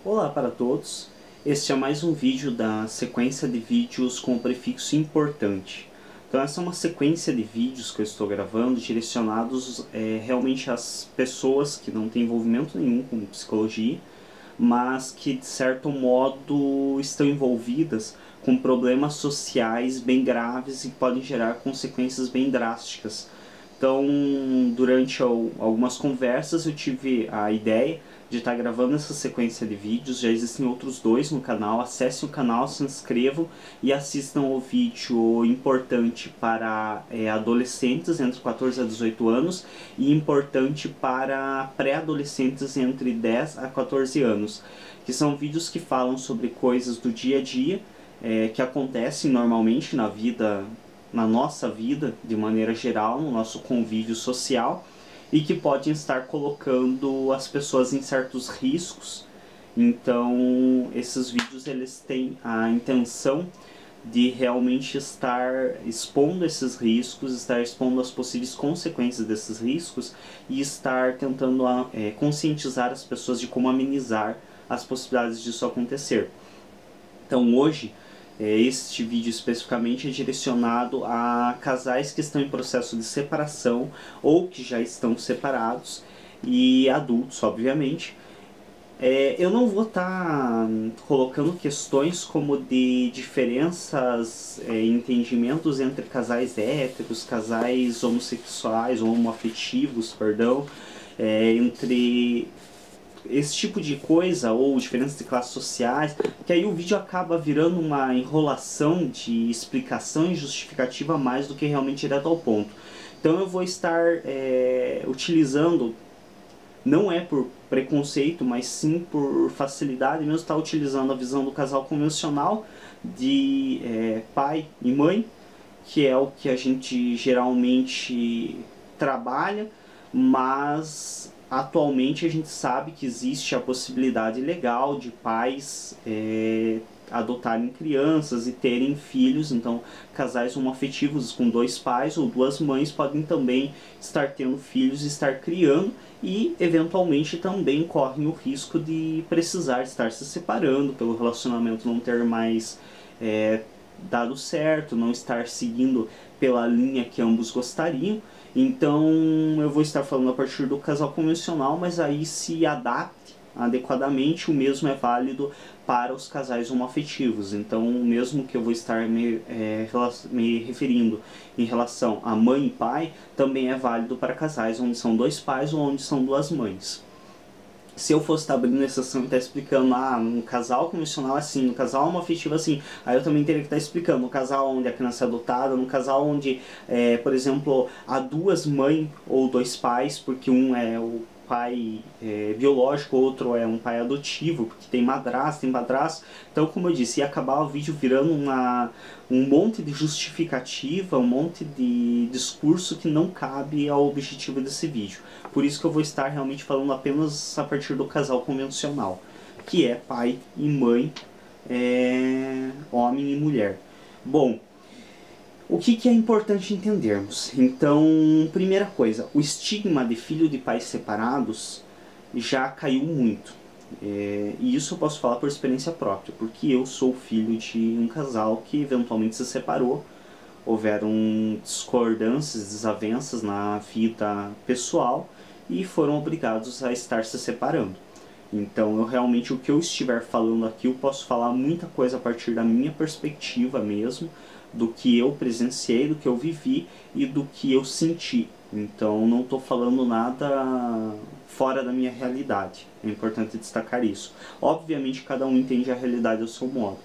Olá para todos, este é mais um vídeo da sequência de vídeos com o prefixo importante. Então essa é uma sequência de vídeos que eu estou gravando direcionados realmente às pessoas que não têm envolvimento nenhum com psicologia, mas que de certo modo estão envolvidas com problemas sociais bem graves e que podem gerar consequências bem drásticas. Então, durante algumas conversas eu tive a ideia de estar gravando essa sequência de vídeos. Já existem outros dois no canal, acessem o canal, se inscrevam e assistam o vídeo importante para adolescentes entre 14 a 18 anos e importante para pré-adolescentes entre 10 a 14 anos, que são vídeos que falam sobre coisas do dia a dia que acontecem normalmente na nossa vida, de maneira geral, no nosso convívio social, e que podem estar colocando as pessoas em certos riscos. Então, esses vídeos eles têm a intenção de realmente estar expondo esses riscos, estar expondo as possíveis consequências desses riscos e estar tentando conscientizar as pessoas de como amenizar as possibilidades disso acontecer. Então, hoje, este vídeo especificamente é direcionado a casais que estão em processo de separação ou que já estão separados e adultos, obviamente. Eu não vou estar colocando questões como de diferenças em entendimentos entre casais héteros, casais homossexuais ou homoafetivos, perdão, entre esse tipo de coisa, ou diferenças de classes sociais, que aí o vídeo acaba virando uma enrolação de explicação e justificativa mais do que realmente direto ao ponto. Então eu vou estar utilizando, não é por preconceito, mas sim por facilidade mesmo, estar utilizando a visão do casal convencional de pai e mãe, que é o que a gente geralmente trabalha, mas atualmente a gente sabe que existe a possibilidade legal de pais adotarem crianças e terem filhos. Então casais homoafetivos com dois pais ou duas mães podem também estar tendo filhos e estar criando, e eventualmente também correm o risco de precisar estar se separando pelo relacionamento não ter mais dado certo, não estar seguindo pela linha que ambos gostariam. Então eu vou estar falando a partir do casal convencional, mas aí se adapte adequadamente. O mesmo é válido para os casais homoafetivos. Então o mesmo que eu vou estar me referindo em relação a mãe e pai, também é válido para casais onde são dois pais ou onde são duas mães. Se eu fosse estar abrindo exceção e estar explicando, no casal convencional assim, no casal homoafetivo assim, aí eu também teria que estar explicando no casal onde a criança é adotada, no casal onde, por exemplo, há duas mães ou dois pais, porque um é o pai biológico, outro é um pai adotivo, porque tem madrasta, tem padrasto. Então, como eu disse, ia acabar o vídeo virando um monte de justificativa, um monte de discurso que não cabe ao objetivo desse vídeo. Por isso que eu vou estar realmente falando apenas a partir do casal convencional, que é pai e mãe, homem e mulher. Bom, o que é importante entendermos? Então, primeira coisa, o estigma de filho de pais separados já caiu muito. E isso eu posso falar por experiência própria, porque eu sou filho de um casal que eventualmente se separou. Houveram discordâncias, desavenças na vida pessoal e foram obrigados a estar se separando. Então, o que eu estiver falando aqui, eu posso falar muita coisa a partir da minha perspectiva mesmo, do que eu presenciei, do que eu vivi e do que eu senti. Então, não estou falando nada fora da minha realidade. É importante destacar isso. Obviamente, cada um entende a realidade ao seu modo,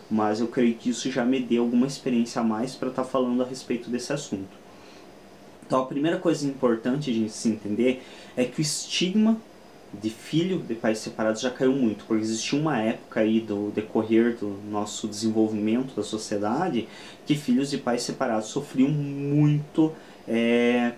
mas eu creio que isso já me deu alguma experiência a mais para estar falando a respeito desse assunto. Então, a primeira coisa importante de se entender é que o estigma de filho de pais separados já caiu muito, porque existia uma época aí do decorrer do nosso desenvolvimento da sociedade que filhos de pais separados sofriam muito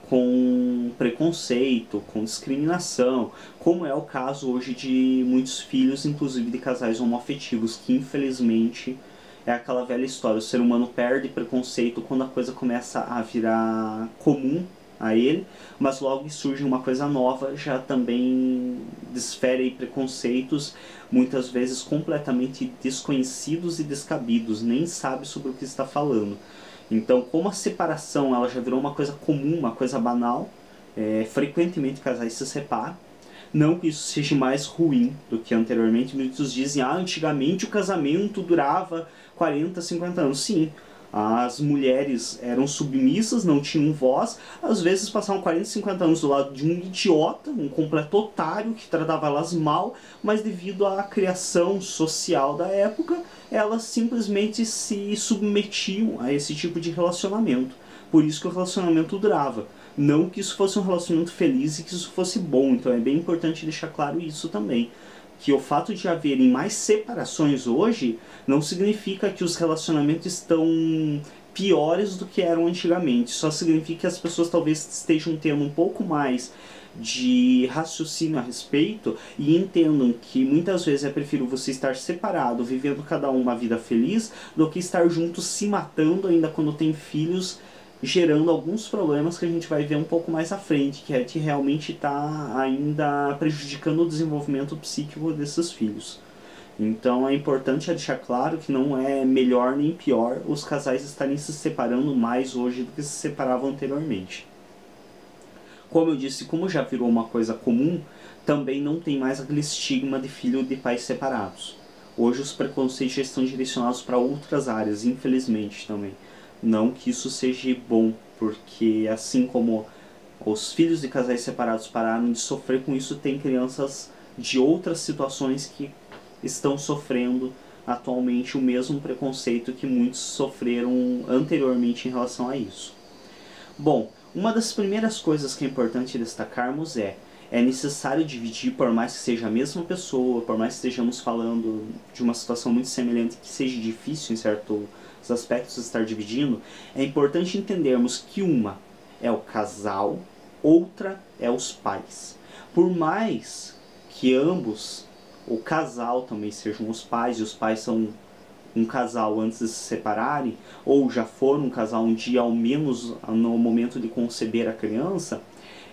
com preconceito, com discriminação, como é o caso hoje de muitos filhos, inclusive de casais homoafetivos, que infelizmente é aquela velha história: o ser humano perde preconceito quando a coisa começa a virar comum a ele, mas logo que surge uma coisa nova, já também desfere aí preconceitos, muitas vezes completamente desconhecidos e descabidos, nem sabe sobre o que está falando. Então, como a separação ela já virou uma coisa comum, uma coisa banal, frequentemente casais se separam. Não que isso seja mais ruim do que anteriormente. Muitos dizem, antigamente o casamento durava 40, 50 anos. Sim, as mulheres eram submissas, não tinham voz, às vezes passavam 40, 50 anos do lado de um idiota, um completo otário que tratava elas mal, mas devido à criação social da época, elas simplesmente se submetiam a esse tipo de relacionamento. Por isso que o relacionamento durava. Não que isso fosse um relacionamento feliz e que isso fosse bom, então é bem importante deixar claro isso também. Que o fato de haverem mais separações hoje não significa que os relacionamentos estão piores do que eram antigamente. Só significa que as pessoas talvez estejam tendo um pouco mais de raciocínio a respeito e entendam que muitas vezes é preferível você estar separado, vivendo cada um uma vida feliz, do que estar juntos se matando ainda quando tem filhos, gerando alguns problemas que a gente vai ver um pouco mais à frente, que é que realmente está ainda prejudicando o desenvolvimento psíquico desses filhos. Então é importante deixar claro que não é melhor nem pior os casais estarem se separando mais hoje do que se separavam anteriormente. Como eu disse, como já virou uma coisa comum, também não tem mais aquele estigma de filho de pais separados. Hoje os preconceitos já estão direcionados para outras áreas, infelizmente também. Não que isso seja bom, porque assim como os filhos de casais separados pararam de sofrer com isso, tem crianças de outras situações que estão sofrendo atualmente o mesmo preconceito que muitos sofreram anteriormente em relação a isso. Bom, uma das primeiras coisas que é importante destacarmos é necessário dividir, por mais que seja a mesma pessoa, por mais que estejamos falando de uma situação muito semelhante, que seja difícil em certos aspectos estar dividindo, é importante entendermos que uma é o casal, outra é os pais. Por mais que ambos, o casal também sejam os pais, e os pais são um casal antes de se separarem, ou já foram um casal um dia, ao menos no momento de conceber a criança,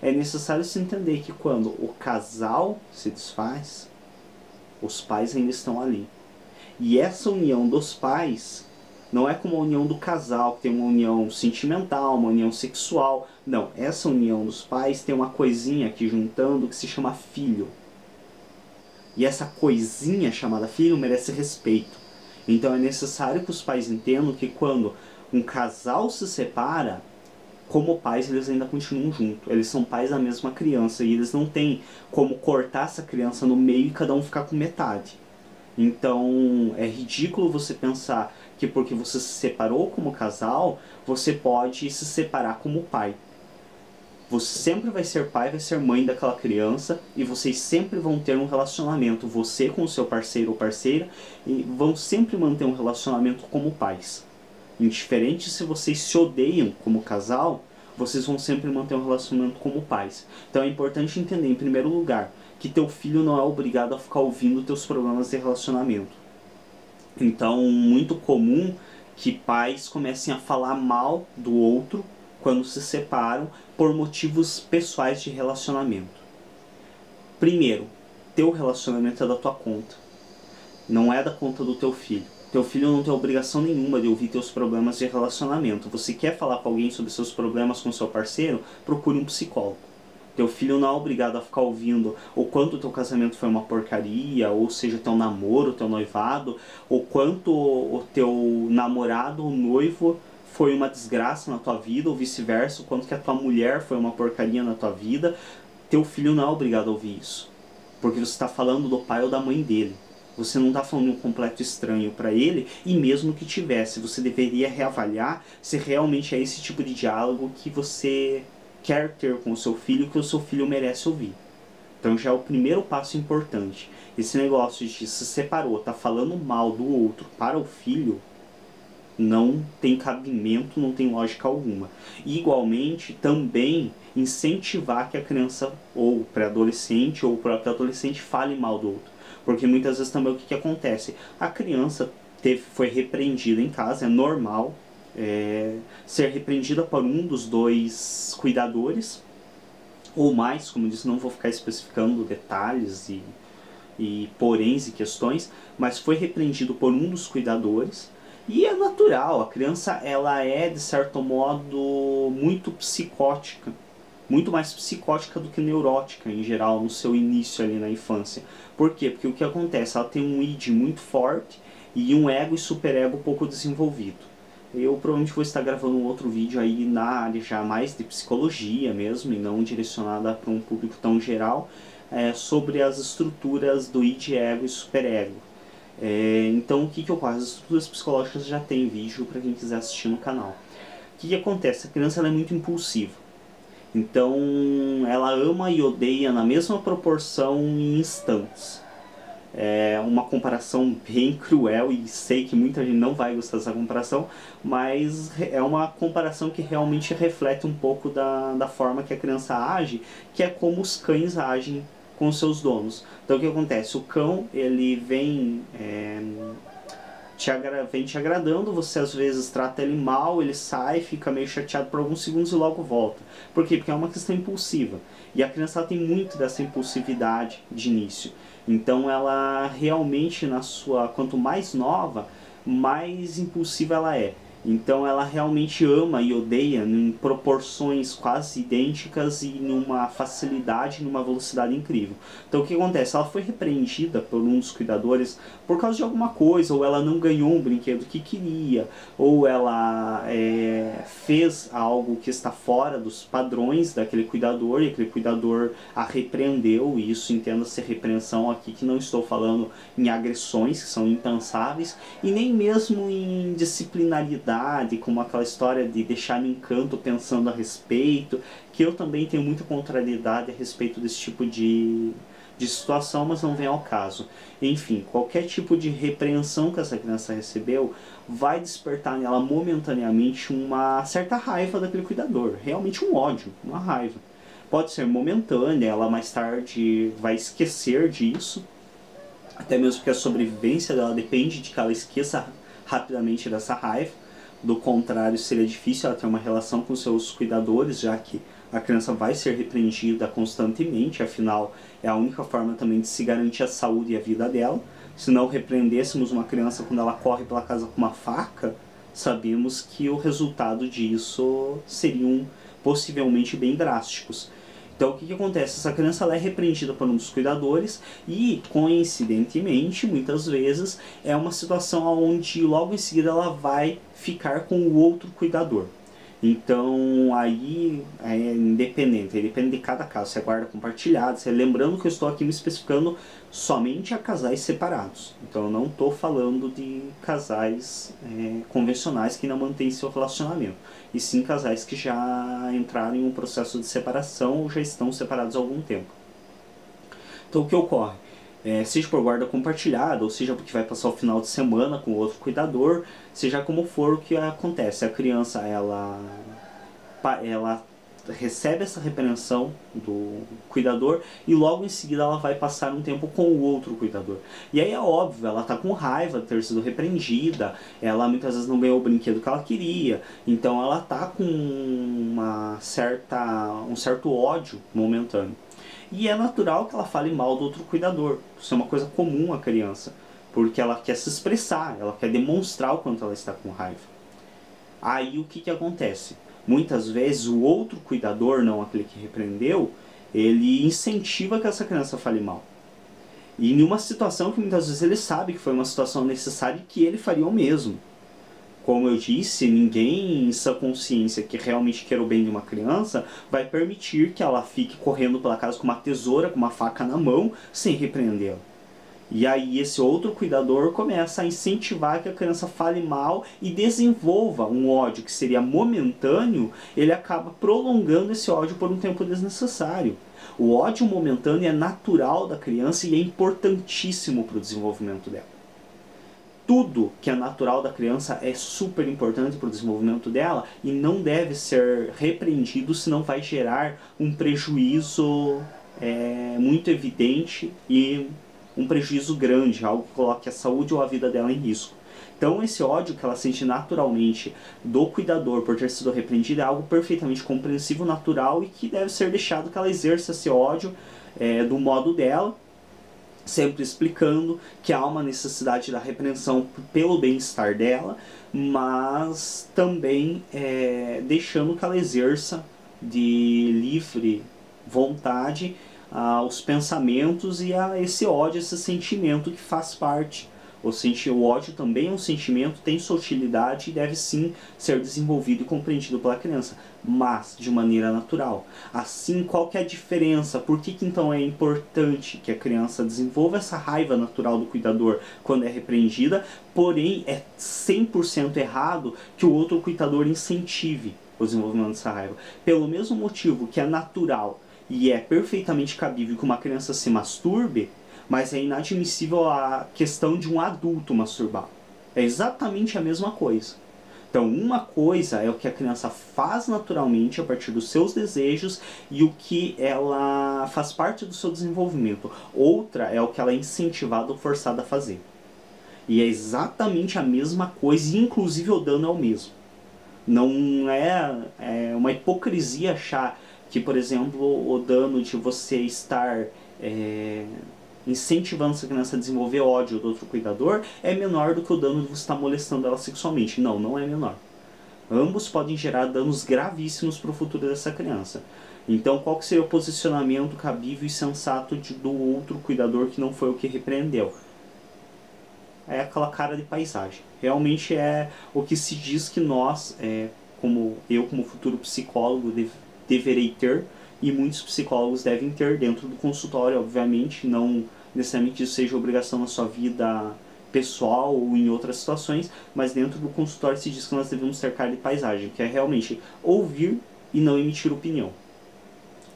é necessário se entender que quando o casal se desfaz, os pais ainda estão ali. E essa união dos pais não é como a união do casal, que tem uma união sentimental, uma união sexual. Não, essa união dos pais tem uma coisinha aqui juntando que se chama filho. E essa coisinha chamada filho merece respeito. Então é necessário que os pais entendam que quando um casal se separa, como pais eles ainda continuam juntos. Eles são pais da mesma criança e eles não têm como cortar essa criança no meio e cada um ficar com metade. Então é ridículo você pensar que porque você se separou como casal, você pode se separar como pai. Você sempre vai ser pai, vai ser mãe daquela criança e vocês sempre vão ter um relacionamento, você com o seu parceiro ou parceira, e vão sempre manter um relacionamento como pais. Indiferente se vocês se odeiam como casal, vocês vão sempre manter um relacionamento como pais. Então é importante entender, em primeiro lugar, que teu filho não é obrigado a ficar ouvindo teus problemas de relacionamento. Então, muito comum que pais comecem a falar mal do outro quando se separam por motivos pessoais de relacionamento. Primeiro, teu relacionamento é da tua conta, não é da conta do teu filho. Teu filho não tem obrigação nenhuma de ouvir teus problemas de relacionamento. Você quer falar com alguém sobre seus problemas com seu parceiro? Procure um psicólogo. Teu filho não é obrigado a ficar ouvindo o quanto teu casamento foi uma porcaria, ou seja, teu namoro, teu noivado, ou quanto o teu namorado ou noivo foi uma desgraça na tua vida, ou vice-versa, o quanto que a tua mulher foi uma porcaria na tua vida. Teu filho não é obrigado a ouvir isso, porque você está falando do pai ou da mãe dele. Você não está falando de um completo estranho para ele, e mesmo que tivesse, você deveria reavaliar se realmente é esse tipo de diálogo que você quer ter com o seu filho, que o seu filho merece ouvir. Então já é o primeiro passo importante. Esse negócio de se separou, tá falando mal do outro para o filho, não tem cabimento, não tem lógica alguma. E, igualmente, também incentivar que a criança, ou o pré-adolescente, ou o próprio adolescente fale mal do outro. Porque muitas vezes também o que acontece? A criança foi repreendida em casa, é normal, ser repreendida por um dos dois cuidadores, ou mais, como eu disse, não vou ficar especificando detalhes e poréns e questões, mas foi repreendido por um dos cuidadores. E é natural, a criança ela é, de certo modo, muito psicótica, muito mais psicótica do que neurótica em geral no seu início ali na infância. Por quê? Porque o que acontece? Ela tem um id muito forte e um ego e superego pouco desenvolvido. Eu provavelmente vou estar gravando um outro vídeo aí na área já mais de psicologia mesmo, e não direcionada para um público tão geral, sobre as estruturas do id, ego e superego. Então o que ocorre? As estruturas psicológicas já tem vídeo para quem quiser assistir no canal. O que acontece? A criança ela é muito impulsiva. Então ela ama e odeia na mesma proporção em instantes. É uma comparação bem cruel e sei que muita gente não vai gostar dessa comparação, mas é uma comparação que realmente reflete um pouco da forma que a criança age, que é como os cães agem com seus donos. Então o que acontece? O cão ele vem te agradando, você às vezes trata ele mal, ele sai, fica meio chateado por alguns segundos e logo volta. Por quê? Porque é uma questão impulsiva. E a criança tem muito dessa impulsividade de início. Então ela realmente, quanto mais nova, mais impulsiva ela é. Então ela realmente ama e odeia em proporções quase idênticas e numa facilidade, numa velocidade incrível. Então o que acontece? Ela foi repreendida por um dos cuidadores por causa de alguma coisa, ou ela não ganhou um brinquedo que queria, ou ela fez algo que está fora dos padrões daquele cuidador e aquele cuidador a repreendeu, e isso entenda-se repreensão aqui, que não estou falando em agressões que são impensáveis, e nem mesmo em disciplinaridade, como aquela história de deixar no encanto pensando a respeito, que eu também tenho muita contrariedade a respeito desse tipo de situação, mas não vem ao caso. Enfim, qualquer tipo de repreensão que essa criança recebeu vai despertar nela momentaneamente uma certa raiva daquele cuidador, realmente um ódio, uma raiva. Pode ser momentânea, ela mais tarde vai esquecer disso, até mesmo porque a sobrevivência dela depende de que ela esqueça rapidamente dessa raiva. Do contrário, seria difícil ela ter uma relação com seus cuidadores, já que a criança vai ser repreendida constantemente, afinal é a única forma também de se garantir a saúde e a vida dela. Se não repreendêssemos uma criança quando ela corre pela casa com uma faca, sabemos que o resultado disso seriam possivelmente bem drásticos. Então o que acontece? Essa criança ela é repreendida por um dos cuidadores e, coincidentemente, muitas vezes é uma situação onde logo em seguida ela vai ficar com o outro cuidador. Então aí é independente, depende de cada caso, se é guarda compartilhada, lembrando que eu estou aqui me especificando somente a casais separados. Então eu não estou falando de casais convencionais que não mantêm seu relacionamento, e sim casais que já entraram em um processo de separação ou já estão separados há algum tempo. Então o que ocorre? Seja por guarda compartilhada, ou seja porque vai passar o final de semana com outro cuidador, seja como for, o que acontece? A criança ela recebe essa repreensão do cuidador e logo em seguida ela vai passar um tempo com o outro cuidador. E aí é óbvio, ela está com raiva de ter sido repreendida, ela muitas vezes não ganhou o brinquedo que ela queria, então ela está com um certo ódio momentâneo. E é natural que ela fale mal do outro cuidador. Isso é uma coisa comum à criança, porque ela quer se expressar, ela quer demonstrar o quanto ela está com raiva. Aí o que acontece? Muitas vezes o outro cuidador, não aquele que repreendeu, ele incentiva que essa criança fale mal. E em uma situação que muitas vezes ele sabe que foi uma situação necessária e que ele faria o mesmo. Como eu disse, ninguém em sua consciência que realmente quer o bem de uma criança vai permitir que ela fique correndo pela casa com uma tesoura, com uma faca na mão, sem repreendê-la. E aí esse outro cuidador começa a incentivar que a criança fale mal e desenvolva um ódio que seria momentâneo, ele acaba prolongando esse ódio por um tempo desnecessário. O ódio momentâneo é natural da criança e é importantíssimo para o desenvolvimento dela. Tudo que é natural da criança é super importante para o desenvolvimento dela e não deve ser repreendido, senão vai gerar um prejuízo muito evidente e um prejuízo grande, algo que coloque a saúde ou a vida dela em risco. Então esse ódio que ela sente naturalmente do cuidador por ter sido repreendido é algo perfeitamente compreensível, natural e que deve ser deixado que ela exerça esse ódio do modo dela, sempre explicando que há uma necessidade da repreensão pelo bem-estar dela, mas também deixando que ela exerça de livre vontade os pensamentos e a esse ódio, esse sentimento que faz parte. O ódio também é um sentimento, tem sua utilidade e deve sim ser desenvolvido e compreendido pela criança, mas de maneira natural. Assim, qual que é a diferença? Por que então é importante que a criança desenvolva essa raiva natural do cuidador quando é repreendida, porém é 100% errado que o outro cuidador incentive o desenvolvimento dessa raiva? Pelo mesmo motivo que é natural e é perfeitamente cabível que uma criança se masturbe, mas é inadmissível a questão de um adulto masturbar. É exatamente a mesma coisa. Então, uma coisa é o que a criança faz naturalmente a partir dos seus desejos e o que ela faz parte do seu desenvolvimento. Outra é o que ela é incentivada ou forçada a fazer. E é exatamente a mesma coisa, e inclusive o dano é o mesmo. Não é uma hipocrisia achar que, por exemplo, o dano de você estar incentivando essa criança a desenvolver ódio do outro cuidador é menor do que o dano de você estar molestando ela sexualmente. Não, não é menor. Ambos podem gerar danos gravíssimos para o futuro dessa criança. Então, qual que seria o posicionamento cabível e sensato do outro cuidador que não foi o que repreendeu? É aquela cara de paisagem. Realmente é o que se diz que nós, como futuro psicólogo, deverei ter, e muitos psicólogos devem ter dentro do consultório, obviamente, não necessariamente isso seja obrigação na sua vida pessoal ou em outras situações, mas dentro do consultório se diz que nós devemos ter cara de paisagem, que é realmente ouvir e não emitir opinião.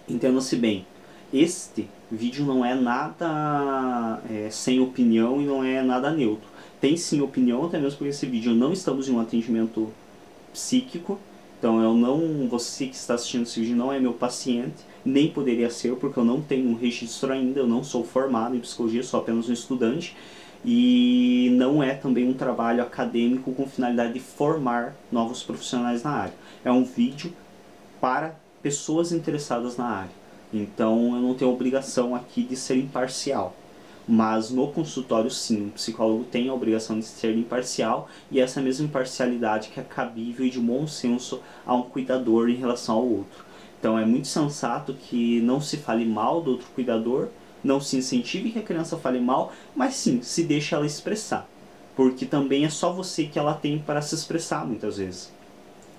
Entenda-se bem, este vídeo não é nada sem opinião e não é nada neutro. Tem sim opinião, até mesmo porque esse vídeo não estamos em um atendimento psíquico. Então você que está assistindo esse vídeo não é meu paciente, nem poderia ser, porque eu não tenho um registro ainda, eu não sou formado em psicologia, sou apenas um estudante. E não é também um trabalho acadêmico com finalidade de formar novos profissionais na área. É um vídeo para pessoas interessadas na área. Então eu não tenho obrigação aqui de ser imparcial. Mas no consultório sim, o psicólogo tem a obrigação de ser imparcial, e essa mesma imparcialidade que é cabível e de bom senso a um cuidador em relação ao outro. Então é muito sensato que não se fale mal do outro cuidador, não se incentive que a criança fale mal, mas sim, se deixe ela expressar. Porque também é só você que ela tem para se expressar muitas vezes.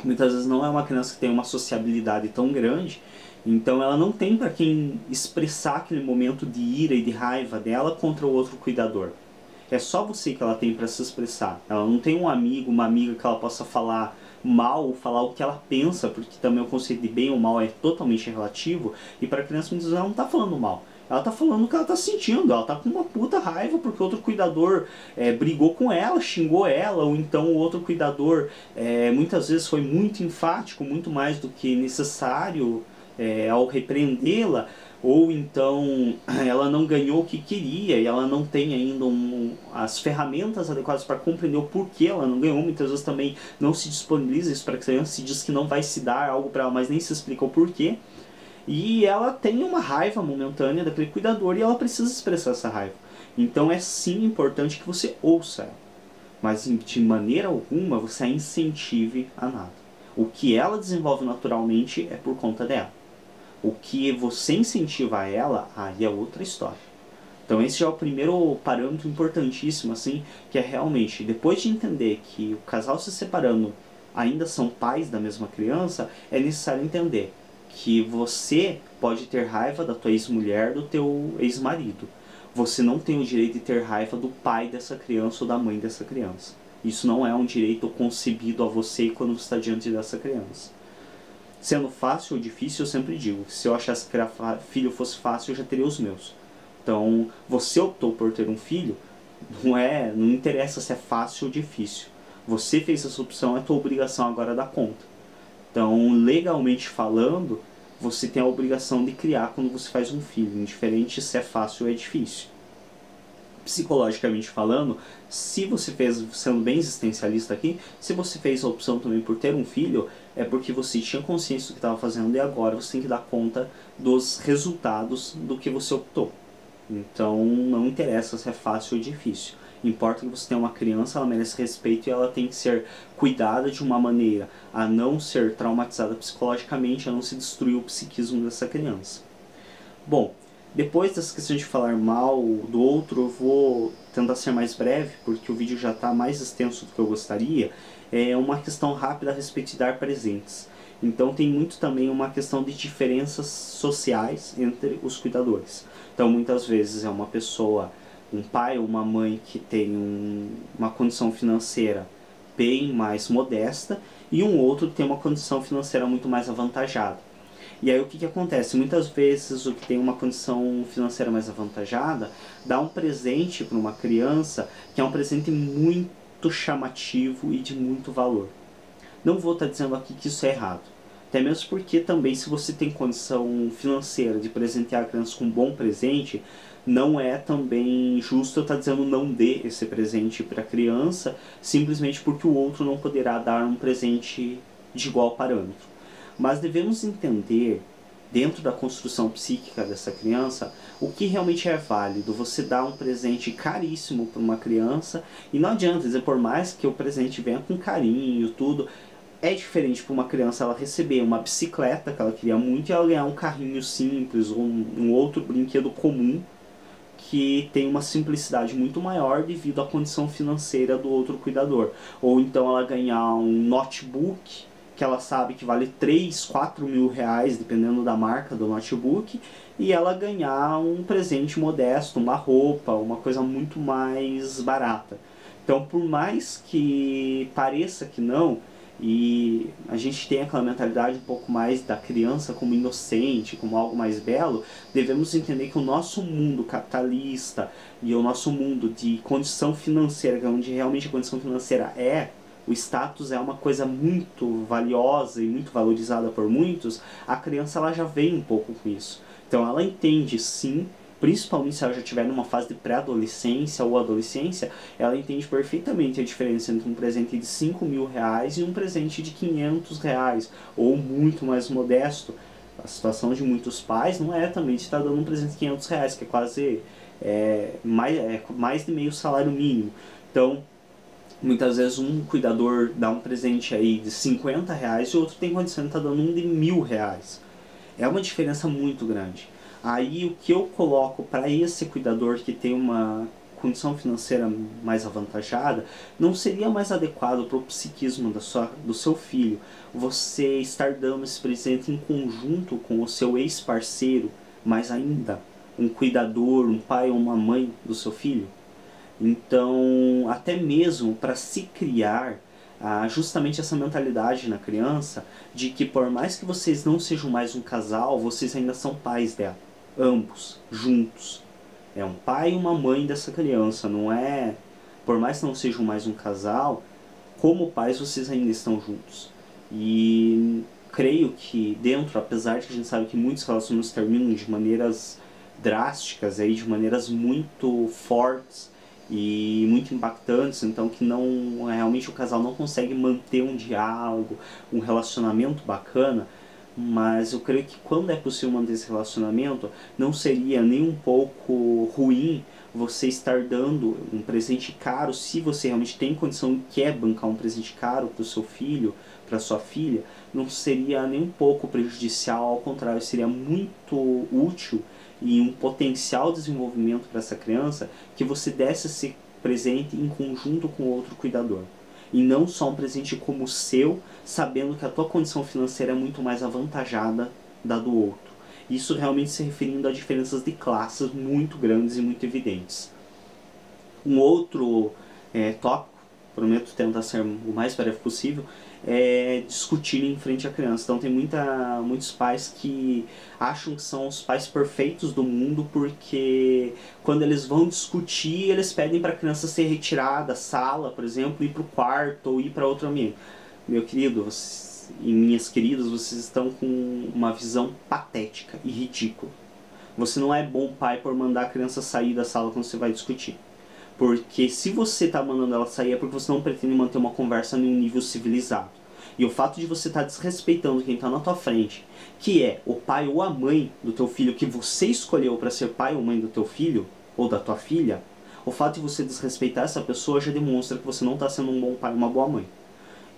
Muitas vezes não é uma criança que tem uma sociabilidade tão grande, então ela não tem para quem expressar aquele momento de ira e de raiva dela contra o outro cuidador. É só você que ela tem para se expressar. Ela não tem um amigo, uma amiga que ela possa falar mal ou falar o que ela pensa, porque também o conceito de bem ou mal é totalmente relativo, e para a criança muitas vezes ela não está falando mal. Ela tá falando o que ela tá sentindo, ela tá com uma puta raiva porque outro cuidador brigou com ela, xingou ela, ou então o outro cuidador muitas vezes foi muito enfático, muito mais do que necessário ao repreendê-la, ou então ela não ganhou o que queria e ela não tem ainda as ferramentas adequadas para compreender o porquê ela não ganhou. Muitas vezes também não se disponibiliza isso para a criança, se diz que não vai se dar algo para ela, mas nem se explica o porquê. E ela tem uma raiva momentânea daquele cuidador e ela precisa expressar essa raiva. Então é sim importante que você ouça ela, mas de maneira alguma você a incentive a nada. O que ela desenvolve naturalmente é por conta dela. O que você incentiva a ela, aí é outra história. Então esse já é o primeiro parâmetro importantíssimo, assim, que é realmente, depois de entender que o casal se separando ainda são pais da mesma criança, é necessário entender que você pode ter raiva da tua ex-mulher, do teu ex-marido. Você não tem o direito de ter raiva do pai dessa criança ou da mãe dessa criança. Isso não é um direito concebido a você quando você está diante dessa criança. Sendo fácil ou difícil, eu sempre digo, se eu achasse que filho fosse fácil, eu já teria os meus. Então, você optou por ter um filho, não interessa se é fácil ou difícil. Você fez essa opção, é tua obrigação agora dar conta. Então, legalmente falando, você tem a obrigação de criar quando você faz um filho, indiferente se é fácil ou é difícil. Psicologicamente falando, se você fez, sendo bem existencialista aqui, se você fez a opção também por ter um filho, é porque você tinha consciência do que estava fazendo e agora você tem que dar conta dos resultados do que você optou. Então não interessa se é fácil ou difícil. Importa que você tenha uma criança, ela merece respeito e ela tem que ser cuidada de uma maneira a não ser traumatizada psicologicamente, a não se destruir o psiquismo dessa criança. Bom, depois dessa questão de falar mal do outro, eu vou tentar ser mais breve, porque o vídeo já está mais extenso do que eu gostaria. É uma questão rápida a respeito de dar presentes. Então tem muito também uma questão de diferenças sociais entre os cuidadores. Então muitas vezes é uma pessoa, um pai ou uma mãe que tem uma condição financeira bem mais modesta e um outro que tem uma condição financeira muito mais avantajada. E aí o que acontece? Muitas vezes o que tem uma condição financeira mais avantajada dá um presente para uma criança que é um presente muito chamativo e de muito valor. Não vou estar dizendo aqui que isso é errado. Até mesmo porque também se você tem condição financeira de presentear a criança com um bom presente, não é também justo eu estar dizendo não dê esse presente para a criança simplesmente porque o outro não poderá dar um presente de igual parâmetro. Mas devemos entender, dentro da construção psíquica dessa criança, o que realmente é válido. Você dá um presente caríssimo para uma criança, e não adianta dizer, por mais que o presente venha com carinho, tudo, é diferente para uma criança ela receber uma bicicleta que ela queria muito e ela ganhar um carrinho simples ou um outro brinquedo comum que tem uma simplicidade muito maior devido à condição financeira do outro cuidador. Ou então ela ganhar um notebook que ela sabe que vale 3, 4 mil reais, dependendo da marca do notebook, e ela ganhar um presente modesto, uma roupa, uma coisa muito mais barata. Então, por mais que pareça que não, e a gente tem aquela mentalidade um pouco mais da criança como inocente, como algo mais belo, devemos entender que o nosso mundo capitalista e o nosso mundo de condição financeira, onde realmente a condição financeira o status é uma coisa muito valiosa e muito valorizada por muitos, a criança ela já vem um pouco com isso. Então ela entende sim, principalmente se ela já estiver numa fase de pré-adolescência ou adolescência, ela entende perfeitamente a diferença entre um presente de 5 mil reais e um presente de 500 reais, ou muito mais modesto. A situação de muitos pais não é também de estar dando um presente de 500 reais, que é quase mais de meio salário mínimo. Então, muitas vezes um cuidador dá um presente aí de 50 reais e o outro tem condição de estar dando um de 1.000 reais. É uma diferença muito grande. Aí o que eu coloco para esse cuidador que tem uma condição financeira mais avantajada, não seria mais adequado para o psiquismo do seu filho você estar dando esse presente em conjunto com o seu ex-parceiro, mas ainda um cuidador, um pai ou uma mãe do seu filho? Então, até mesmo para se criar justamente essa mentalidade na criança de que por mais que vocês não sejam mais um casal, vocês ainda são pais dela, ambos, juntos. É um pai e uma mãe dessa criança, não é? Por mais que não sejam mais um casal, como pais vocês ainda estão juntos. E creio que dentro, apesar de que a gente sabe que muitos relacionamentos terminam de maneiras drásticas, aí, de maneiras muito fortes, e muito impactantes, então que não realmente o casal não consegue manter um diálogo, um relacionamento bacana, mas eu creio que quando é possível manter esse relacionamento, não seria nem um pouco ruim você estar dando um presente caro, se você realmente tem condição e quer bancar um presente caro para o seu filho, para sua filha, não seria nem um pouco prejudicial, ao contrário, seria muito útil e um potencial desenvolvimento para essa criança que você desse esse presente em conjunto com outro cuidador. E não só um presente como o seu, sabendo que a tua condição financeira é muito mais avantajada da do outro. Isso realmente se referindo a diferenças de classes muito grandes e muito evidentes. Um outro tópico, prometo tentar ser o mais breve possível, é discutir em frente à criança. Então tem muitos pais que acham que são os pais perfeitos do mundo porque quando eles vão discutir, eles pedem para a criança ser retirada da sala, por exemplo, ir para o quarto ou ir para outro ambiente. Meu querido, e minhas queridas, vocês estão com uma visão patética e ridícula. Você não é bom pai por mandar a criança sair da sala quando você vai discutir. Porque se você está mandando ela sair é porque você não pretende manter uma conversa em um nível civilizado. E o fato de você estar desrespeitando quem está na tua frente, que é o pai ou a mãe do teu filho, que você escolheu para ser pai ou mãe do teu filho, ou da tua filha, o fato de você desrespeitar essa pessoa já demonstra que você não está sendo um bom pai ou uma boa mãe.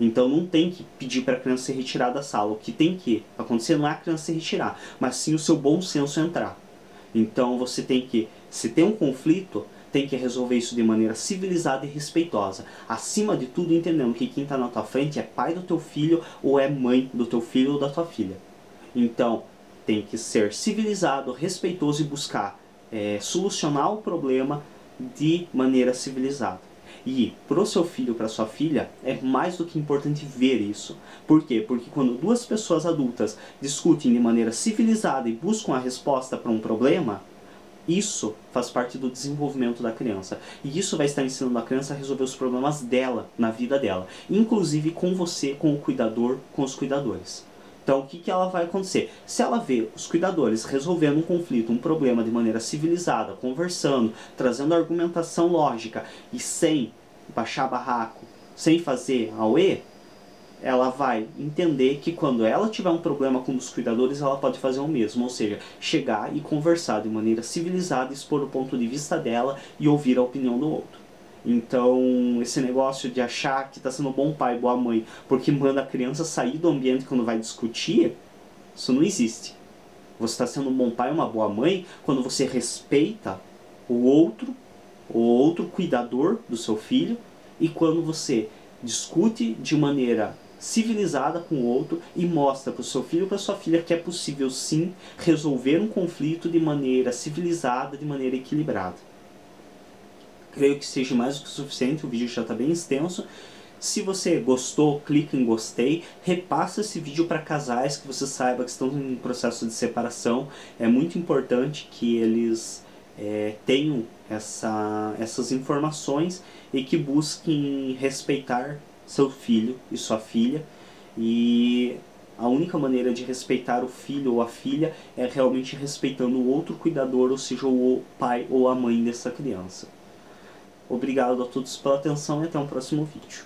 Então não tem que pedir para a criança ser retirada da sala. O que tem que acontecer não é a criança se retirar, mas sim o seu bom senso entrar. Então você tem que, se tem um conflito, tem que resolver isso de maneira civilizada e respeitosa. Acima de tudo, entendendo que quem está na tua frente é pai do teu filho ou é mãe do teu filho ou da tua filha. Então tem que ser civilizado, respeitoso e buscar solucionar o problema de maneira civilizada. E para o seu filho, para sua filha, é mais do que importante ver isso. Por quê? Porque quando duas pessoas adultas discutem de maneira civilizada e buscam a resposta para um problema, isso faz parte do desenvolvimento da criança. E isso vai estar ensinando a criança a resolver os problemas dela, na vida dela. Inclusive com você, com o cuidador, com os cuidadores. Então o que ela vai acontecer? Se ela vê os cuidadores resolvendo um conflito, um problema de maneira civilizada, conversando, trazendo argumentação lógica e sem baixar barraco, sem fazer auê, ela vai entender que quando ela tiver um problema com um dos cuidadores, ela pode fazer o mesmo, ou seja, chegar e conversar de maneira civilizada, expor o ponto de vista dela e ouvir a opinião do outro. Então, esse negócio de achar que está sendo bom pai, boa mãe, porque manda a criança sair do ambiente quando vai discutir, isso não existe. Você está sendo um bom pai, uma boa mãe, quando você respeita o outro cuidador do seu filho, e quando você discute de maneira civilizada com o outro e mostra para o seu filho ou para sua filha que é possível sim resolver um conflito de maneira civilizada, de maneira equilibrada. Creio que seja mais do que suficiente, o vídeo já está bem extenso. Se você gostou, clique em gostei, repassa esse vídeo para casais que você saiba que estão em processo de separação. É muito importante que eles tenham essas informações e que busquem respeitar seu filho e sua filha. E a única maneira de respeitar o filho ou a filha é realmente respeitando o outro cuidador, ou seja, o pai ou a mãe dessa criança. Obrigado a todos pela atenção e até um próximo vídeo.